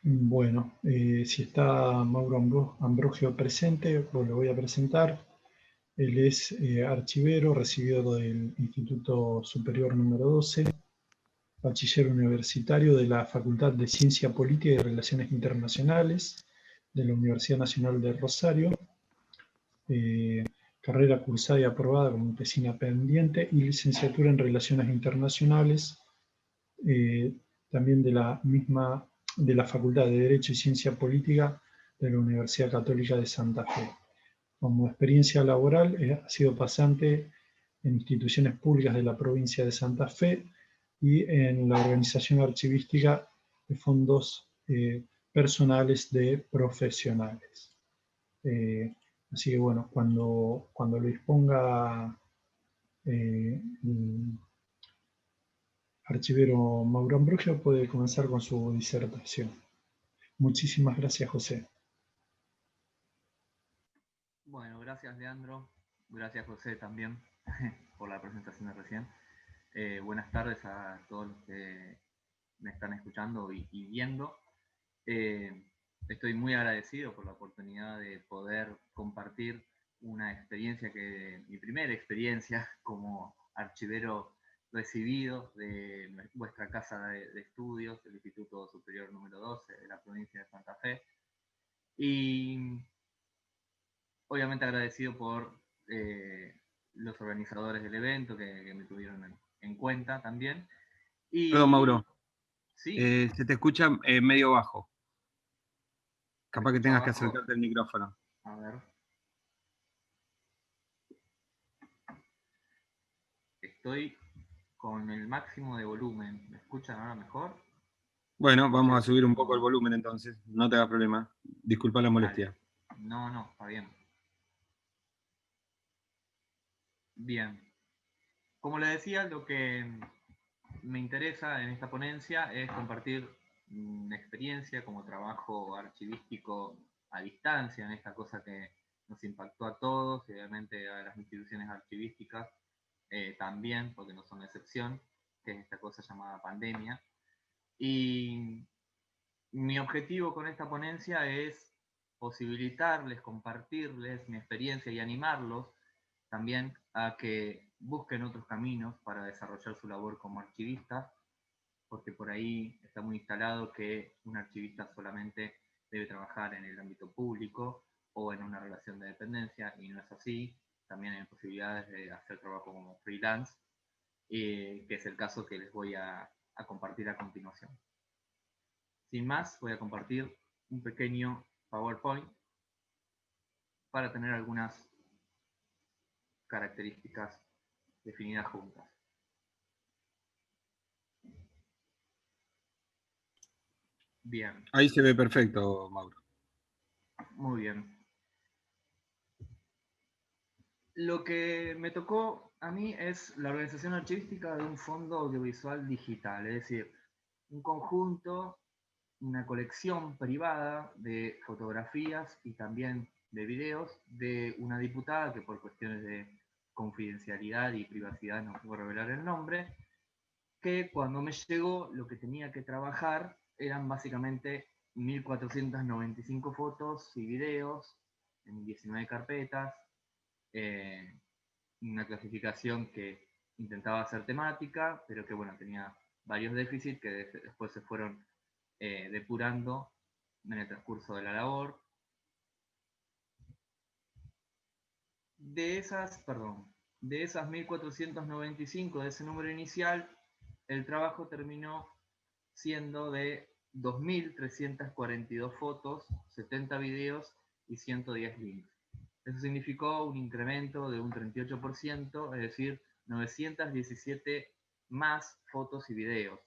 Bueno, si está Mauro Ambrogio presente, pues lo voy a presentar. Él es archivero, recibido del Instituto Superior número 12, bachiller universitario de la Facultad de Ciencia Política y Relaciones Internacionales de la Universidad Nacional de Rosario, eh, carrera cursada y aprobada como tesina pendiente y licenciatura en Relaciones Internacionales, eh, también de la Facultad de Derecho y Ciencia Política de la Universidad Católica de Santa Fe. Como experiencia laboral, ha sido pasante en instituciones públicas de la provincia de Santa Fe y en la organización archivística de fondos personales de profesionales. Eh, Así que bueno, cuando lo disponga el archivero Mauro Ambrogio puede comenzar con su disertación. Muchísimas gracias, José. Bueno, gracias Leandro, gracias José también por la presentación de recién. Buenas tardes a todos los que me están escuchando y viendo. Estoy muy agradecido por la oportunidad de poder compartir una experiencia mi primera experiencia como archivero recibido de vuestra casa de estudios, el Instituto Superior número 12 de la provincia de Santa Fe. Y obviamente agradecido por los organizadores del evento que me tuvieron en cuenta también. Perdón, Y Mauro. sí. Se te escucha medio bajo. Capaz que tengas que Abajo. acercarte el micrófono. A ver. Estoy con el máximo de volumen. ¿Me escuchan ahora mejor? Bueno, vamos a subir un poco el volumen entonces. No te hagas problema. Disculpa la molestia. Dale. No, está bien. Bien. Como le decía, lo que me interesa en esta ponencia es compartir una experiencia como trabajo archivístico a distancia, en esta cosa que nos impactó a todos y obviamente a las instituciones archivísticas también, porque no son excepción, que es esta cosa llamada pandemia. Y mi objetivo con esta ponencia es posibilitarles, compartirles mi experiencia y animarlos también a que busquen otros caminos para desarrollar su labor como archivistas, porque por ahí está muy instalado que un archivista solamente debe trabajar en el ámbito público o en una relación de dependencia, y no es así. También hay posibilidades de hacer trabajo como freelance, que es el caso que les voy a compartir a continuación. Sin más, voy a compartir un pequeño PowerPoint para tener algunas características definidas juntas. Bien. Ahí se ve perfecto, Mauro. Muy bien. Lo que me tocó a mí es la organización archivística de un fondo audiovisual digital, es decir, un conjunto, una colección privada de fotografías y también de videos de una diputada que por cuestiones de confidencialidad y privacidad no puedo revelar el nombre, que cuando me llegó lo que tenía que trabajar eran básicamente 1495 fotos y videos en 19 carpetas, una clasificación que intentaba ser temática, pero que bueno, tenía varios déficits que después se fueron depurando en el transcurso de la labor. De esas 1495, de ese número inicial, el trabajo terminó siendo de 2.342 fotos, 70 videos y 110 links. Eso significó un incremento de un 38%, es decir, 917 más fotos y videos.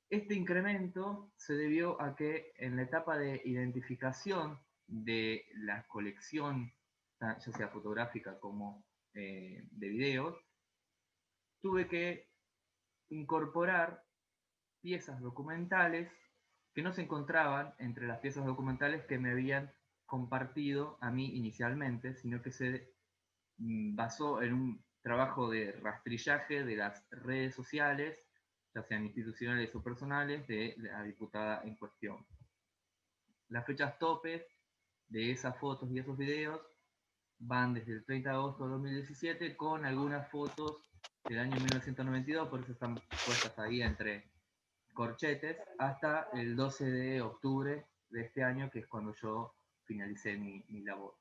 Este incremento se debió a que en la etapa de identificación de la colección, ya sea fotográfica como de videos, tuve que incorporar piezas documentales que no se encontraban entre las piezas documentales que me habían compartido a mí inicialmente, sino que se basó en un trabajo de rastrillaje de las redes sociales, ya sean institucionales o personales, de la diputada en cuestión. las fechas topes de esas fotos y esos videos van desde el 30 de agosto de 2017 con algunas fotos del año 1992, por eso están puestas ahí entre corchetes, hasta el 12 de octubre de este año, que es cuando yo finalicé mi labor.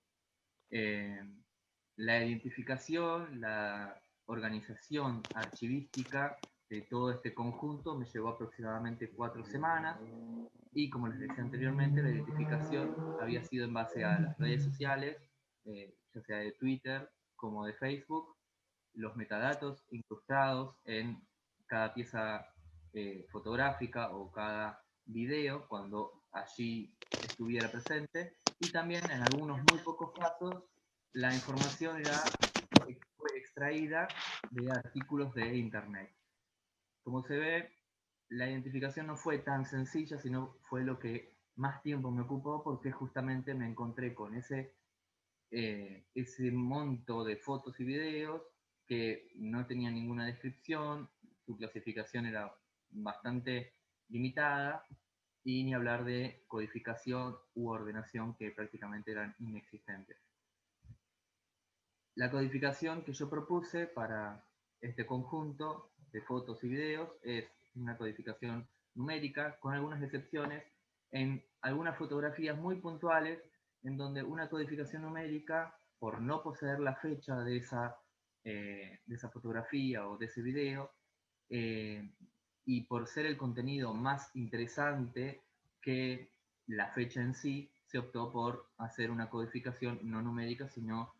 La identificación, la organización archivística de todo este conjunto me llevó aproximadamente 4 semanas, y como les decía anteriormente, la identificación había sido en base a las redes sociales, ya sea de Twitter como de Facebook, los metadatos incrustados en cada pieza fotográfica o cada video cuando allí estuviera presente, y también en algunos muy pocos casos la información fue extraída de artículos de internet. Como se ve, la identificación no fue tan sencilla, sino fue lo que más tiempo me ocupó, porque justamente me encontré con ese monto de fotos y videos que no tenían ninguna descripción, su clasificación era bastante limitada, y ni hablar de codificación u ordenación, que prácticamente eran inexistentes. La codificación que yo propuse para este conjunto de fotos y videos es una codificación numérica, con algunas excepciones en algunas fotografías muy puntuales, en donde una codificación numérica, por no poseer la fecha de esa fotografía o de ese video, y por ser el contenido más interesante que la fecha en sí, se optó por hacer una codificación no numérica, sino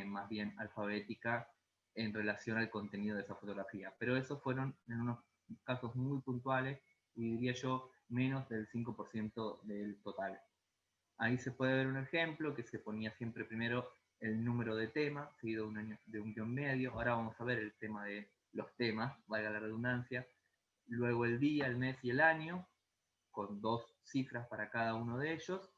más bien alfabética en relación al contenido de esa fotografía. Pero esos fueron en unos casos muy puntuales, y diría yo menos del 5% del total. Ahí se puede ver un ejemplo que se ponía siempre primero el número de tema, seguido de un guión medio. Ahora vamos a ver el tema de los temas, valga la redundancia. Luego el día, el mes y el año, con 2 cifras para cada uno de ellos.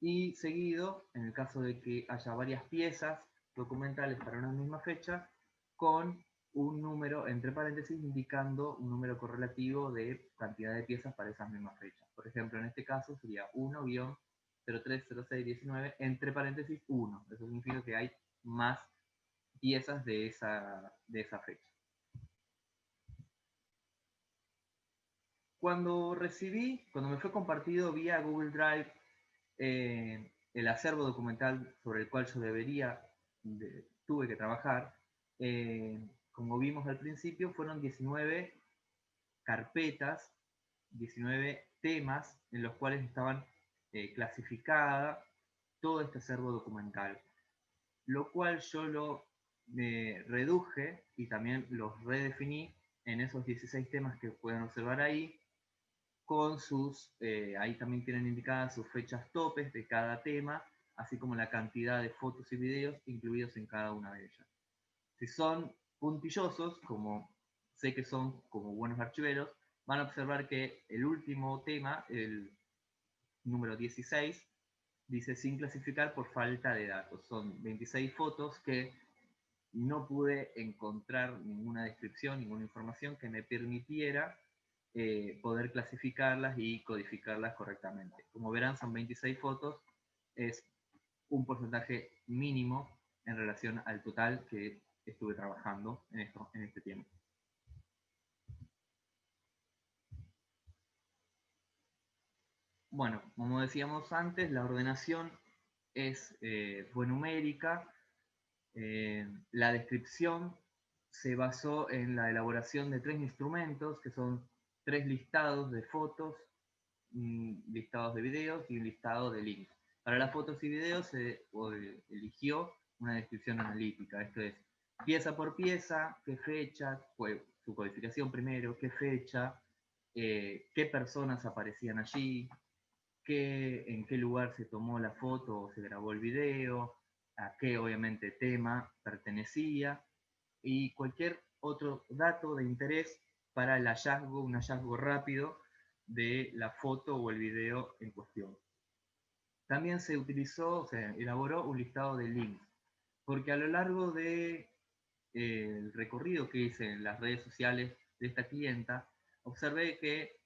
Y seguido, en el caso de que haya varias piezas documentales para una misma fecha, con un número entre paréntesis indicando un número correlativo de cantidad de piezas para esas mismas fechas. Por ejemplo, en este caso sería 1-030619 entre paréntesis 1. Eso significa que hay más piezas de esa fecha. Cuando me fue compartido vía Google Drive el acervo documental sobre el cual yo tuve que trabajar, como vimos al principio, fueron 19 carpetas, 19 temas en los cuales estaban clasificada todo este acervo documental, lo cual yo lo reduje y también los redefiní en esos 16 temas que pueden observar ahí, con ahí también tienen indicadas sus fechas topes de cada tema, así como la cantidad de fotos y videos incluidos en cada una de ellas. Si son puntillosos, como sé que son como buenos archiveros, van a observar que el último tema, el número 16, dice sin clasificar por falta de datos. Son 26 fotos que no pude encontrar ninguna descripción, ninguna información que me permitiera poder clasificarlas y codificarlas correctamente. Como verán, son 26 fotos, es un porcentaje mínimo en relación al total que estuve trabajando en este tiempo. Bueno, como decíamos antes, la ordenación fue numérica. La descripción se basó en la elaboración de 3 instrumentos, que son 3 listados de fotos, listados de videos y un listado de links. Para las fotos y videos se eligió una descripción analítica, esto es, pieza por pieza, qué fecha, su codificación primero, qué fecha, qué personas aparecían allí, en qué lugar se tomó la foto o se grabó el video, a qué obviamente tema pertenecía, y cualquier otro dato de interés para el hallazgo, un hallazgo rápido de la foto o el video en cuestión. También se elaboró un listado de links, porque a lo largo del recorrido que hice en las redes sociales de esta clienta, observé que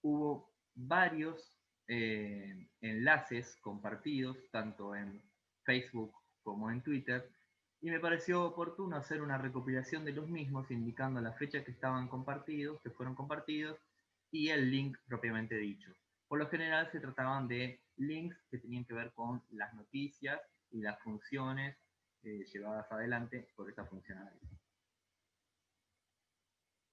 hubo varios enlaces compartidos, tanto en Facebook como en Twitter, y me pareció oportuno hacer una recopilación de los mismos, indicando la fecha que estaban compartidos, que fueron compartidos, y el link propiamente dicho. Por lo general se trataban de links que tenían que ver con las noticias y las funciones llevadas adelante por esta funcionalidad.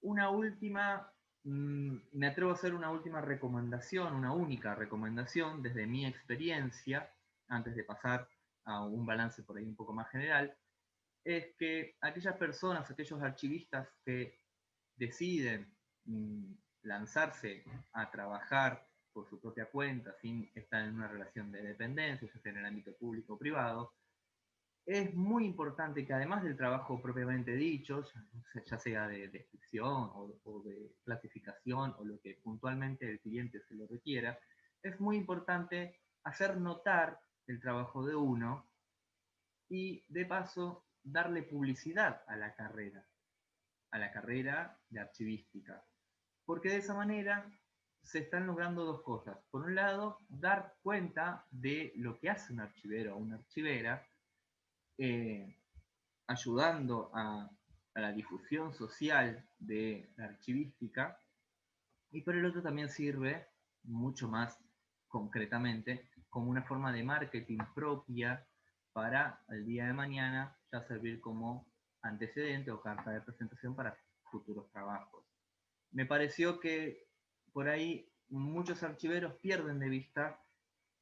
Una última, me atrevo a hacer una última recomendación, una única recomendación desde mi experiencia, antes de pasar a un balance por ahí un poco más general, es que aquellas personas, aquellos archivistas que deciden lanzarse a trabajar por su propia cuenta sin estar en una relación de dependencia, ya sea en el ámbito público o privado, es muy importante que además del trabajo propiamente dicho, ya sea de descripción o de clasificación o lo que puntualmente el cliente se lo requiera, es muy importante hacer notar el trabajo de uno y de paso darle publicidad a la carrera de archivística. Porque de esa manera se están logrando dos cosas. Por un lado, dar cuenta de lo que hace un archivero o una archivera, ayudando a la difusión social de la archivística, y por el otro también sirve mucho más concretamente como una forma de marketing propia para el día de mañana ya servir como antecedente o carta de presentación para futuros trabajos. Me pareció que por ahí muchos archiveros pierden de vista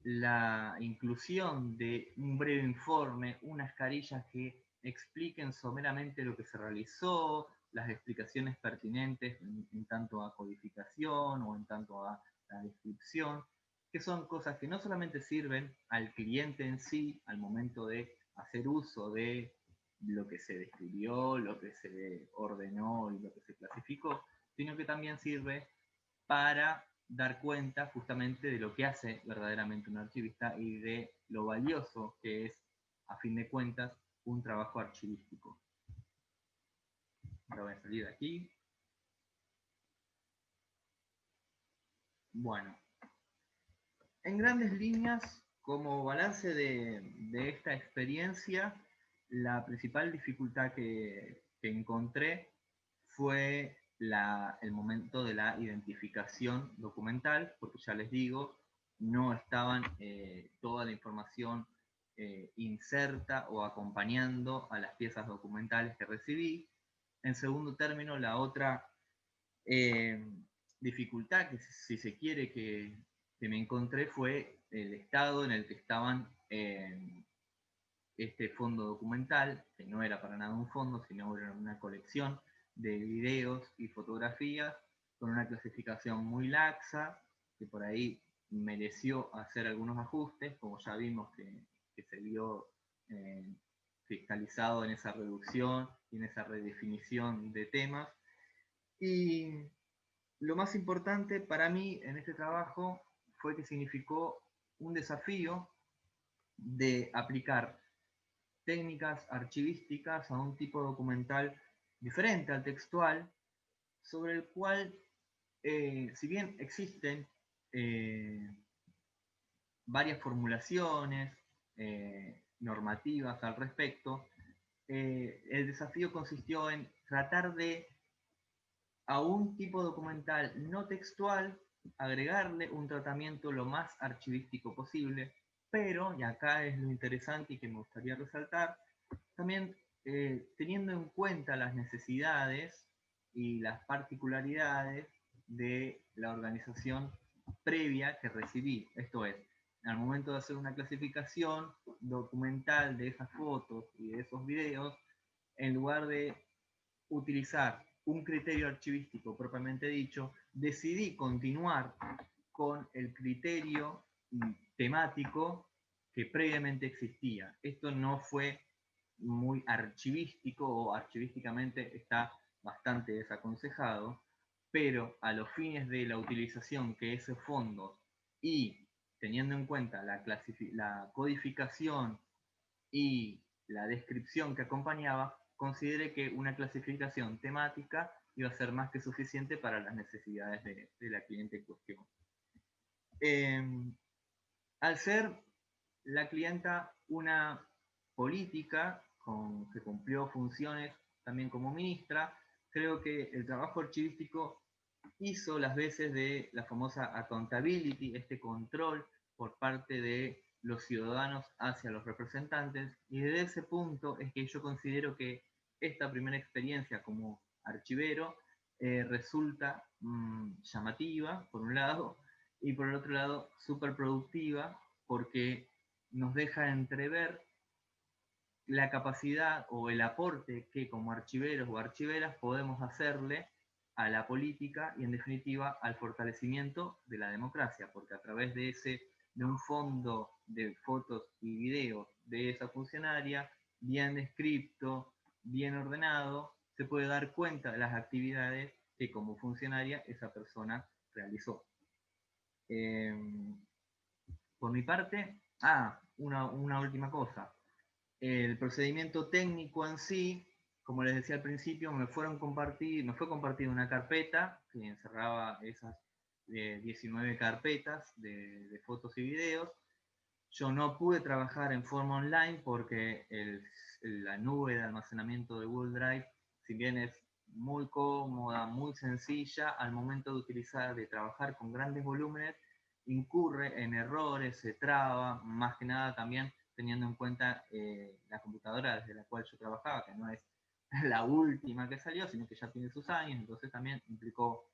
la inclusión de un breve informe, unas carillas que expliquen someramente lo que se realizó, las explicaciones pertinentes en tanto a codificación o en tanto a la descripción, que son cosas que no solamente sirven al cliente en sí al momento de hacer uso de lo que se describió, lo que se ordenó y lo que se clasificó, sino que también sirve para dar cuenta justamente de lo que hace verdaderamente un archivista y de lo valioso que es, a fin de cuentas, un trabajo archivístico. Ahora voy a salir de aquí. Bueno, en grandes líneas, como balance de esta experiencia, la principal dificultad que encontré fue el momento de la identificación documental, porque ya les digo, no estaban toda la información inserta o acompañando a las piezas documentales que recibí. En segundo término, la otra eh, dificultad que, si se quiere, que me encontré fue el estado en el que estaban este fondo documental, que no era para nada un fondo, sino era una colección de videos y fotografías con una clasificación muy laxa, que por ahí mereció hacer algunos ajustes, como ya vimos que se vio fiscalizado en esa reducción y en esa redefinición de temas. Y lo más importante para mí en este trabajo fue que significó un desafío de aplicar técnicas archivísticas a un tipo documental diferente al textual, sobre el cual, si bien existen varias formulaciones normativas al respecto, el desafío consistió en tratar de a un tipo documental no textual agregarle un tratamiento lo más archivístico posible, pero, y acá es lo interesante y que me gustaría resaltar, también teniendo en cuenta las necesidades y las particularidades de la organización previa que recibí. Esto es, al momento de hacer una clasificación documental de esas fotos y de esos videos, en lugar de utilizar un criterio archivístico propiamente dicho, decidí continuar con el criterio temático que previamente existía. Esto no fue muy archivístico o archivísticamente está bastante desaconsejado, pero a los fines de la utilización que ese fondo y teniendo en cuenta la codificación y la descripción que acompañaba, consideré que una clasificación temática iba a ser más que suficiente para las necesidades de la cliente en cuestión. Al ser la clienta una política que cumplió funciones también como ministra, creo que el trabajo archivístico hizo las veces de la famosa accountability, este control por parte de los ciudadanos hacia los representantes, y desde ese punto es que yo considero que esta primera experiencia como archivero resulta llamativa, por un lado, y por el otro lado, súper productiva, porque nos deja entrever la capacidad o el aporte que como archiveros o archiveras podemos hacerle a la política y en definitiva al fortalecimiento de la democracia, porque a través de un fondo de fotos y videos de esa funcionaria, bien descrito, bien ordenado, se puede dar cuenta de las actividades que como funcionaria esa persona realizó. Eh, por mi parte, una última cosa. El procedimiento técnico en sí, como les decía al principio, me fue compartida una carpeta que encerraba esas 19 carpetas de fotos y videos. Yo no pude trabajar en forma online porque la nube de almacenamiento de Google Drive, si bien es muy cómoda, muy sencilla, al momento de trabajar con grandes volúmenes, incurre en errores, se traba, más que nada también teniendo en cuenta la computadora desde la cual yo trabajaba, que no es la última que salió, sino que ya tiene sus años, entonces también implicó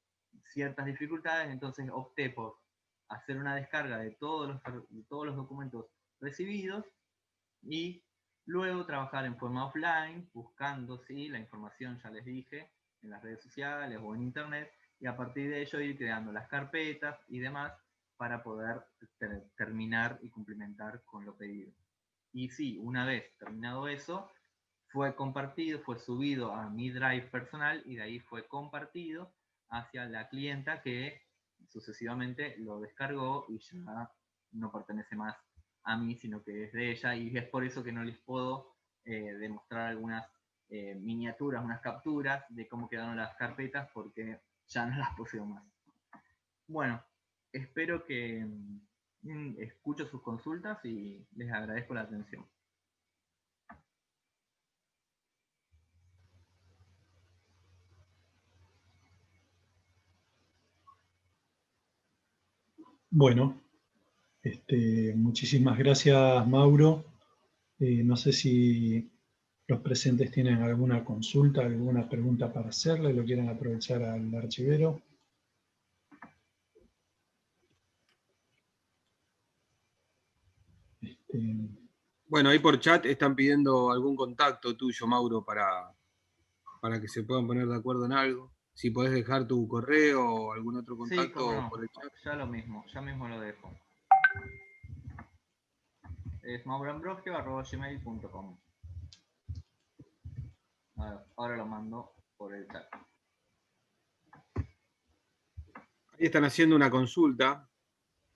ciertas dificultades, entonces opté por hacer una descarga de todos los documentos recibidos y luego trabajar en forma offline, buscando ¿sí? la información, ya les dije, en las redes sociales o en internet, y a partir de ello ir creando las carpetas y demás para poder terminar y cumplimentar con lo pedido. Y sí, una vez terminado eso, fue compartido, fue subido a mi Drive personal y de ahí fue compartido hacia la clienta que sucesivamente lo descargó y ya no pertenece más a mí, sino que es de ella, y es por eso que no les puedo demostrar algunas miniaturas, unas capturas de cómo quedaron las carpetas, porque ya no las poseo más. Bueno, espero que escucho sus consultas y les agradezco la atención. Bueno, muchísimas gracias, Mauro. No sé si los presentes tienen alguna consulta, alguna pregunta para hacerle, lo quieren aprovechar al archivero. Bueno, ahí por chat están pidiendo algún contacto tuyo, Mauro, para que se puedan poner de acuerdo en algo. Si podés dejar tu correo o algún otro Sí, contacto cómo no, por el chat. ya mismo lo dejo. Es mauroambrogio@gmail.com. Ahora lo mando por el chat. Ahí están haciendo una consulta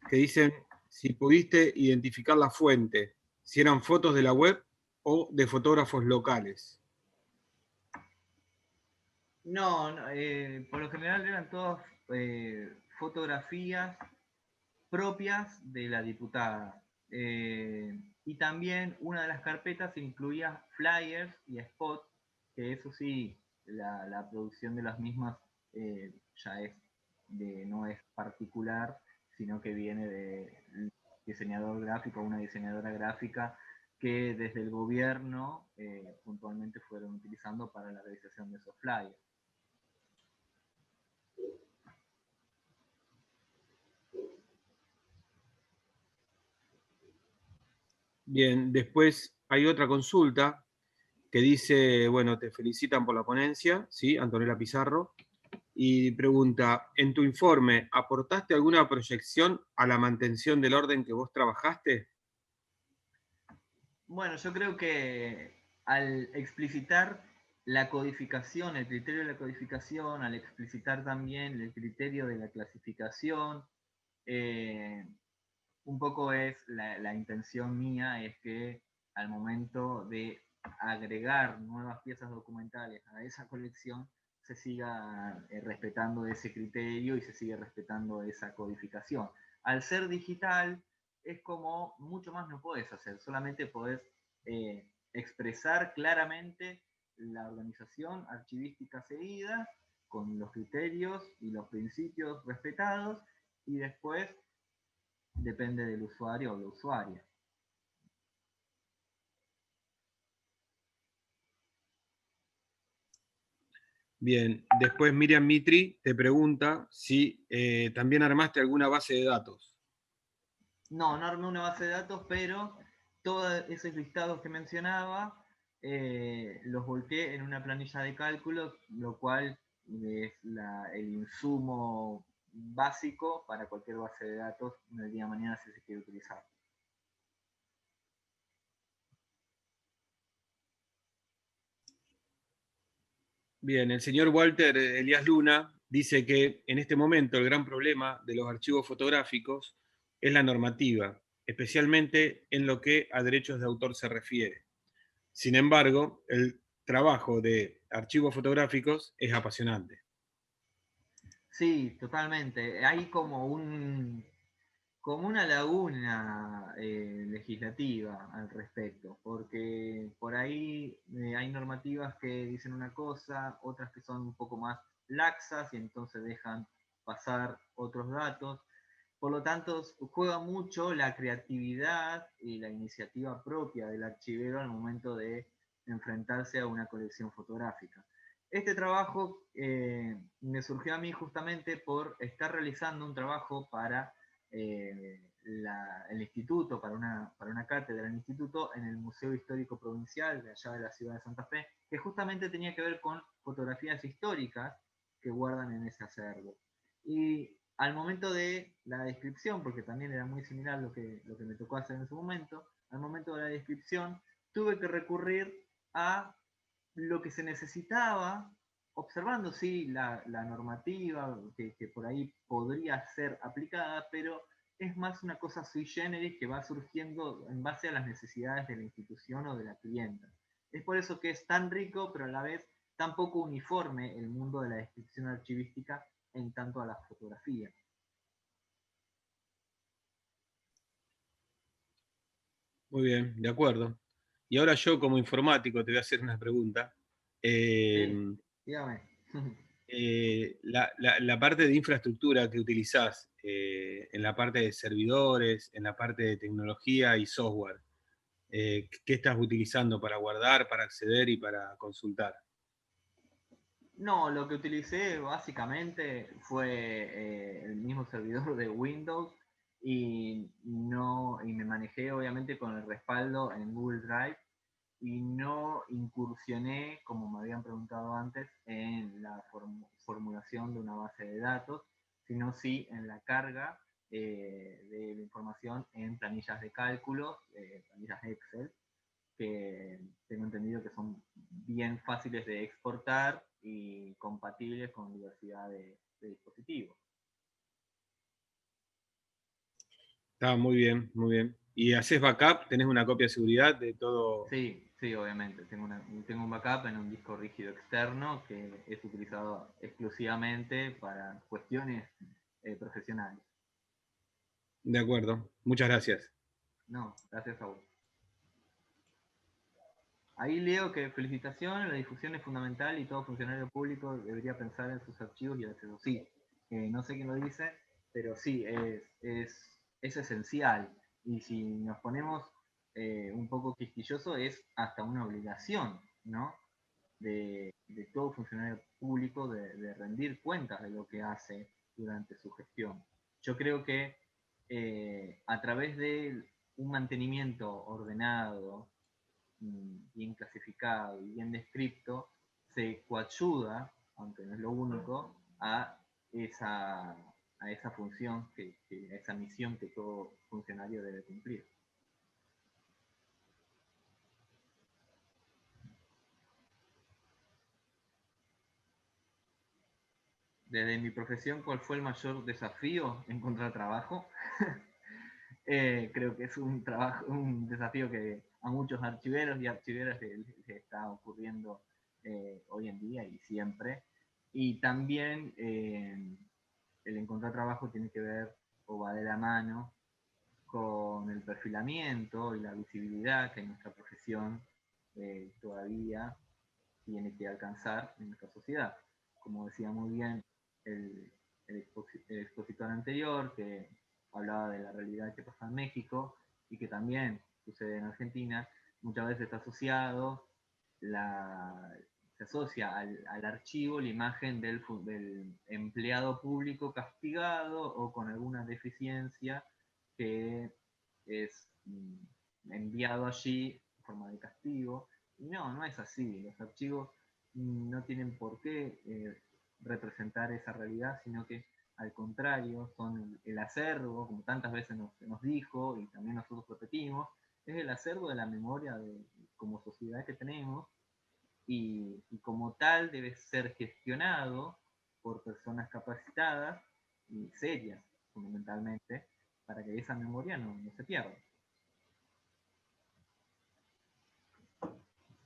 que dicen si pudiste identificar la fuente, si eran fotos de la web o de fotógrafos locales. No, por lo general eran todas fotografías propias de la diputada. Y también una de las carpetas incluía flyers y spots, que eso sí, la producción de las mismas ya no es particular, sino que viene de diseñador gráfico, una diseñadora gráfica que desde el gobierno puntualmente fueron utilizando para la realización de esos flyers. Bien, después hay otra consulta que dice, bueno, te felicitan por la ponencia, ¿sí? Antonella Pizarro, y pregunta, ¿en tu informe aportaste alguna proyección a la mantención del orden que vos trabajaste? Bueno, yo creo que al explicitar la codificación, el criterio de la codificación, al explicitar también el criterio de la clasificación, eh, un poco es la intención mía, es que al momento de agregar nuevas piezas documentales a esa colección, se siga respetando ese criterio y se siga respetando esa codificación. Al ser digital, es como mucho más no podés hacer, solamente podés expresar claramente la organización archivística seguida, con los criterios y los principios respetados, y después depende del usuario o la usuaria. Bien, después Miriam Mitri te pregunta si también armaste alguna base de datos. No, no armé una base de datos, pero todos esos listados que mencionaba los volqué en una planilla de cálculo, lo cual es el insumo básico para cualquier base de datos en el día de mañana si se quiere utilizar. Bien, el señor Walter Elías Luna dice que en este momento el gran problema de los archivos fotográficos es la normativa, especialmente en lo que a derechos de autor se refiere. Sin embargo, el trabajo de archivos fotográficos es apasionante. Sí, totalmente. Hay como una laguna legislativa al respecto, porque por ahí hay normativas que dicen una cosa, otras que son un poco más laxas y entonces dejan pasar otros datos. Por lo tanto, juega mucho la creatividad y la iniciativa propia del archivero al momento de enfrentarse a una colección fotográfica. Este trabajo me surgió a mí justamente por estar realizando un trabajo para el instituto, para una cátedra del instituto en el Museo Histórico Provincial de allá de la ciudad de Santa Fe, que justamente tenía que ver con fotografías históricas que guardan en ese acervo. Y al momento de la descripción, porque también era muy similar lo que me tocó hacer en su momento, al momento de la descripción tuve que recurrir a lo que se necesitaba, observando sí la normativa que por ahí podría ser aplicada, pero es más una cosa sui generis que va surgiendo en base a las necesidades de la institución o de la clienta. Es por eso que es tan rico, pero a la vez tan poco uniforme el mundo de la descripción archivística en tanto a la fotografía. Muy bien, de acuerdo. Y ahora yo como informático te voy a hacer una pregunta. Sí, dígame. La parte de infraestructura que utilizás en la parte de servidores, en la parte de tecnología y software, ¿qué estás utilizando para guardar, para acceder y para consultar? No, lo que utilicé básicamente fue el mismo servidor de Windows y me manejé obviamente con el respaldo en Google Drive y no incursioné, como me habían preguntado antes, en la formulación de una base de datos, sino sí en la carga de la información en planillas de cálculo, planillas Excel, que tengo entendido que son bien fáciles de exportar y compatibles con diversidad de dispositivos. Está muy bien, muy bien. ¿Y haces backup? ¿Tenés una copia de seguridad de todo? Sí, sí, obviamente. Tengo un backup en un disco rígido externo que es utilizado exclusivamente para cuestiones profesionales. De acuerdo. Muchas gracias. No, gracias a vos. Ahí leo que felicitaciones, la difusión es fundamental y todo funcionario público debería pensar en sus archivos y hacerlo. Sí, no sé quién lo dice, pero sí, es esencial. Y si nos ponemos un poco quisquilloso, es hasta una obligación, ¿no? De todo funcionario público de rendir cuentas de lo que hace durante su gestión. Yo creo que a través de un mantenimiento ordenado, bien clasificado y bien descrito, se coayuda, aunque no es lo único, esa, a esa función, a esa misión que todo funcionario debe cumplir. Desde mi profesión, ¿cuál fue el mayor desafío? Encontrar trabajo. Creo que es un desafío que a muchos archiveros y archiveras les está ocurriendo hoy en día y siempre. Y también el encontrar trabajo tiene que ver o va de la mano con el perfilamiento y la visibilidad que en nuestra profesión todavía tiene que alcanzar en nuestra sociedad. Como decía muy bien el expositor anterior, que hablaba de la realidad que pasa en México y que también sucede en Argentina, muchas veces está asociado, se asocia al archivo la imagen del empleado público castigado o con alguna deficiencia que es enviado allí en forma de castigo. Y no es así. Los archivos no tienen por qué representar esa realidad, sino que al contrario, son el acervo, como tantas veces nos dijo y también nosotros repetimos, es el acervo de la memoria como sociedad que tenemos, y como tal debe ser gestionado por personas capacitadas y serias, fundamentalmente, para que esa memoria no se pierda.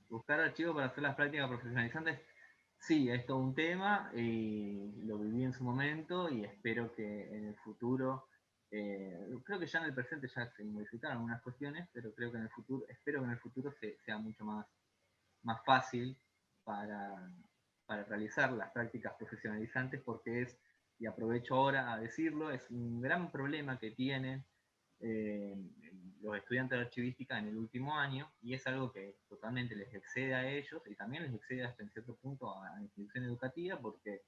Buscar archivos para hacer las prácticas profesionalizantes, sí, es todo un tema, y lo viví en su momento y espero que en el futuro, creo que ya en el presente ya se modificaron algunas cuestiones, pero creo que en el futuro, espero que en el futuro sea mucho más fácil para realizar las prácticas profesionalizantes, porque es, y aprovecho ahora a decirlo, es un gran problema que tienen los estudiantes de archivística en el último año, y es algo que totalmente les excede a ellos y también les excede hasta en cierto punto a la institución educativa, porque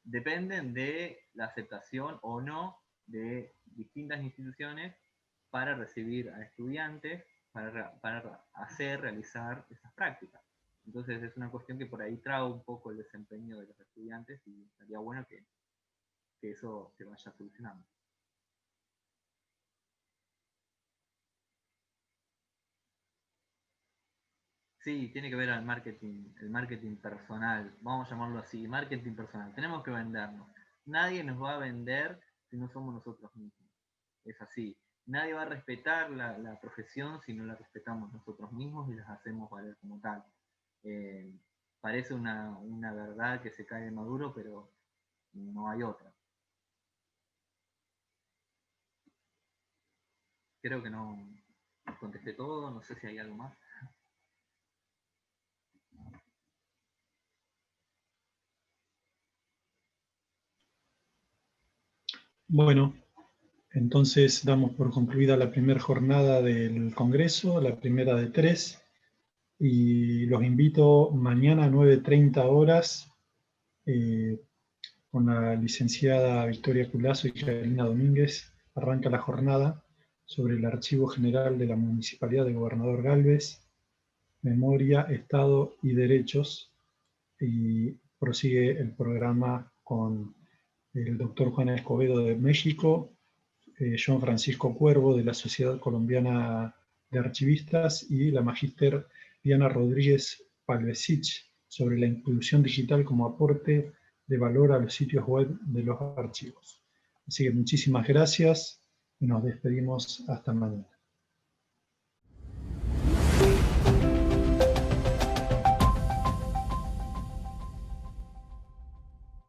dependen de la aceptación o no de distintas instituciones para recibir a estudiantes, para realizar esas prácticas. Entonces es una cuestión que por ahí traba un poco el desempeño de los estudiantes, y estaría bueno que eso se vaya solucionando. Sí, tiene que ver al marketing, el marketing personal, vamos a llamarlo así, marketing personal. Tenemos que vendernos. Nadie nos va a vender si no somos nosotros mismos. Es así. Nadie va a respetar la profesión si no la respetamos nosotros mismos y las hacemos valer como tal. Parece una verdad que se cae de maduro, pero no hay otra. Creo que no contesté todo, no sé si hay algo más. Bueno, entonces damos por concluida la primera jornada del Congreso, la primera de 3, y los invito mañana a 9:30 horas con la licenciada Victoria Culazo y Carolina Domínguez. Arranca la jornada sobre el Archivo General de la Municipalidad de Gobernador Gálvez, Memoria, Estado y Derechos, y prosigue el programa con el doctor Juan Escobedo de México, John Francisco Cuervo de la Sociedad Colombiana de Archivistas y la magíster Diana Rodríguez Palvesich sobre la inclusión digital como aporte de valor a los sitios web de los archivos. Así que muchísimas gracias y nos despedimos hasta mañana.